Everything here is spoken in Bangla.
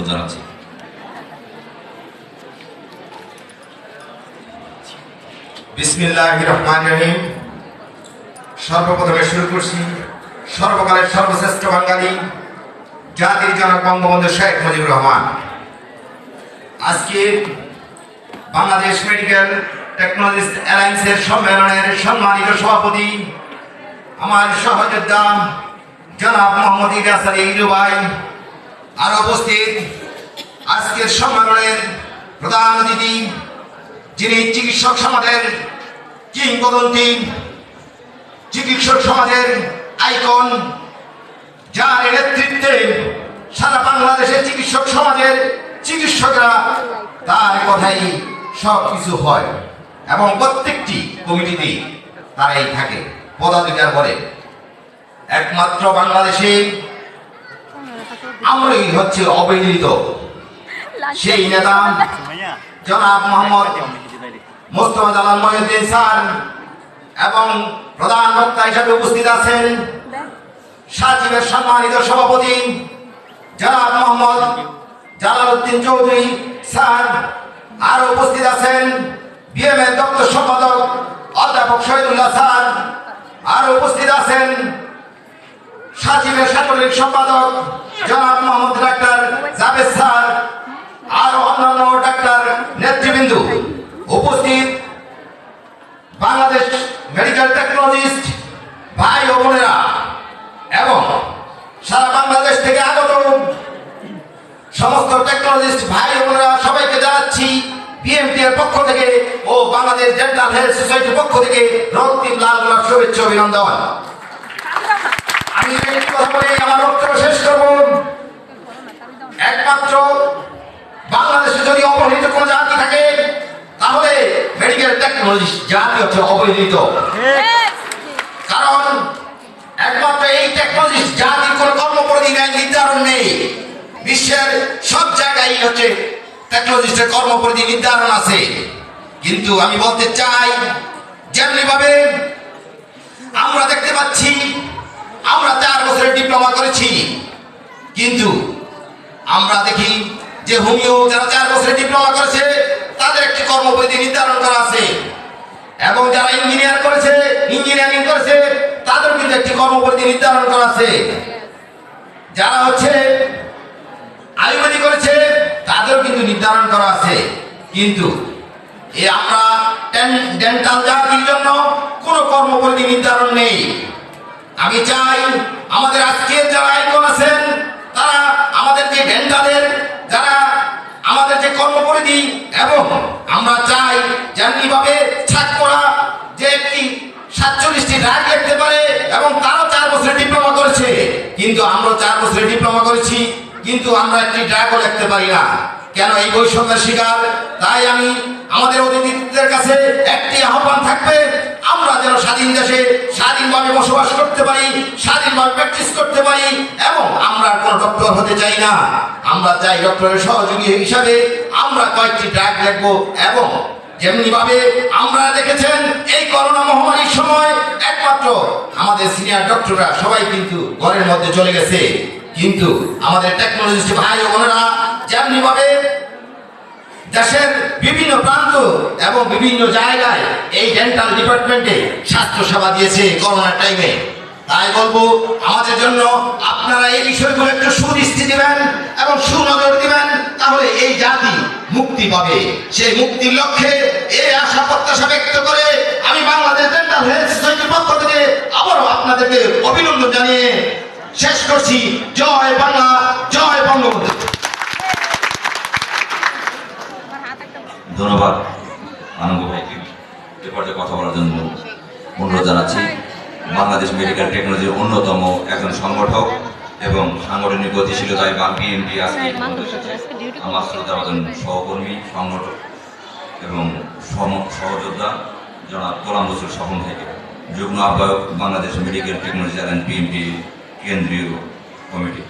অনুরোধ জানাচ্ছি। বিসমিল্লাহির রহমানির রহিম। সর্বপ্রথমে শুরু করছি সর্বকালের সর্বশ্রেষ্ঠ বাঙালি জাতির জনক বঙ্গবন্ধু শেখ মুজিবুর রহমান। আজকে বাংলাদেশ মেডিকেল টেকনোলজিস্ট অ্যালায়েন্সের সম্মেলনের সম্মানিত সভাপতি আমার সহযোদ্ধা জনাব মোহাম্মদ ইলিয়াস আলী ইলু ভাই, আর উপস্থিত আজকের সম্মেলনের প্রধান অতিথি যিনি চিকিৎসক সমাজের কিংবদন্তি, চিকিৎসক সমাজের আইকন, যার নেতৃত্বে সারা বাংলাদেশের চিকিৎসক সমাজের চিকিৎসকরা তার কথাই সব কিছু হয় এবং প্রত্যেকটি কমিটিতে তারাই থাকে পদাধিকার করে। একমাত্র বাংলাদেশে আমরাই হচ্ছে অবহেলিত সেই নেতা জনাব মোহাম্মদ মোস্তফা জালাল মহিউদ্দিন স্যার, এবং প্রধান বক্তা হিসেবে উপস্থিত আছেন সাচিবের সম্মানিত সভাপতি জনাব মোহাম্মদ জালালউদ্দিন চৌধুরী স্যার, আর উপস্থিত আছেন বিএমএ দপ্তর সম্পাদক অধ্যাপক শহীদুল্লাহ স্যার, আর উপস্থিত আছেন সাচিবের সাংগঠনিক সম্পাদক জনাব মোহাম্মদ ডাক্তার জাভেদ স্যার, আর অন্যান্য ডাক্তার নেতৃবৃন্দ উপস্থিত, বাংলাদেশ মেডিকেল টেকনোলজিস্ট ভাই ও বোনেরা এবং সারা বাংলাদেশ থেকে আগত সমস্ত টেকনোলজিস্ট ভাই ও বোনেরা, সবাইকে জানাচ্ছি বিএমটি এর পক্ষ থেকে ও বাংলাদেশ ডেন্টাল হেলথ সোসাইটির পক্ষ থেকে রক্তিম লাল গোলাপ শুভেচ্ছা অভিনন্দন। আমি একটি কথা বলে আমার বক্তব্য শেষ করব। একমাত্র বাংলাদেশে যদি অবহেলিত কোন জাতি থাকে তাহলে মেডিকেল টেকনোলজিস্ট জাতি হচ্ছে অবহেলিত। কারণ একমাত্র এই টেকনোলজিস্ট জাতির কোন কর্মপরিধি নির্ধারণ নেই। বিশ্বের সব জায়গায় হচ্ছে টেকনোলজিস্টের কর্মপরিধি নির্ধারণ আছে, কিন্তু আমি বলতে চাই যেমনি ভাবে আমরা দেখতে পাচ্ছি আমরা 4 বছরের ডিপ্লোমা করেছি, কিন্তু আমরা দেখি যে হোমিও যারা 4 বছরের ডিপ্লোমা করেছে তাদের একটি কর্মপরিধি নির্ধারণ করা আছে, এবং যারা ইঞ্জিনিয়ার করেছে, ইঞ্জিনিয়ারিং করেছে তাদের কিন্তু একটি কর্মপরিধি নির্ধারণ করা আছে, যারা হচ্ছে আয়ুর্বেদিক করেছে তাদেরও কিন্তু নির্ধারণ করা আছে। কিন্তু আমরা ডেন্টাল জাতির জন্য কোনো কর্মপরিধি নির্ধারণ নেই। আমি চাই আমাদের আজকের যারা আইকন আছেন তারা আমাদের যে ডেন্টালের যারা আমাদের যে কর্মপরিধি, এবং আমরা চাই যেমনি ভাবে ছাত্ররা যে একটি 47টি ড্রাগ লিখতে পারে এবং তারাও 4 বছরের ডিপ্লোমা করেছে, কিন্তু আমরা 4 বছরের ডিপ্লোমা করেছি কিন্তু আমরা একটি ড্রাগও লিখতে পারি না। কেন এই বৈষম্যের শিকার? তাই আমি আমাদের অতিথিদের কাছে একটি আহ্বান থাকবে, আমরা যেন স্বাধীন দেশে স্বাধীনভাবে বসবাস করতে পারি, স্বাধীনভাবে প্র্যাকটিস করতে পারি, এবং আমরা কোনো ডক্টর হতে চাই না। আমরা চাই ডক্টরের সহযোগী হিসাবে আমরা কয়েকটি ড্রাগ লিখবো, এবং যেমনি ভাবে আমরা দেখেছেন এই করোনা মহামারীর সময় একমাত্র আমাদের সিনিয়র ডক্টররা সবাই কিন্তু ঘরের মধ্যে চলে গেছে, কিন্তু আমাদের টেকনোলজিস্ট ভাই ও বোনেরা যেমনি ভাবে দেশের বিভিন্ন প্রান্ত এবং বিভিন্ন জায়গায় এই ডেন্টাল ডিপার্টমেন্টে স্বাস্থ্য সেবা দিয়েছে করোনার টাইমে। তাই বলবো আমাদের জন্য আপনারা এই বিষয়গুলো একটু সুদৃষ্টি দিবেন এবং সুনজর দিবেন, তাহলে এই জাতি মুক্তি পাবে। সেই মুক্তির লক্ষ্যে এই আশা প্রত্যাশা ব্যক্ত করে আমি বাংলাদেশ ডেন্টাল হেলথ সোসাইটির পক্ষ থেকে আবারও আপনাদেরকে অভিনন্দন জানিয়ে শেষ করছি। জয় বাংলা, জয় বঙ্গবন্ধু। ধন্যবাদ আনন্দ ভাইকে এ পর্যায়ে কথা বলার জন্য অনুরোধ জানাচ্ছি। বাংলাদেশ মেডিকেল টেকনোলজির অন্যতম একজন সংগঠক এবং সাংগঠনিক গতিশীলতায় বিএমটি আজকে আমার শ্রদ্ধাভাজন সহকর্মী, সংগঠক এবং সহযোদ্ধা জনাব গোলাম রসুল স্বপন ভাইকে, যুগ্ম আহ্বায়ক Bangladesh medical technology alliance BMT কেন্দ্রীয় কমিটি।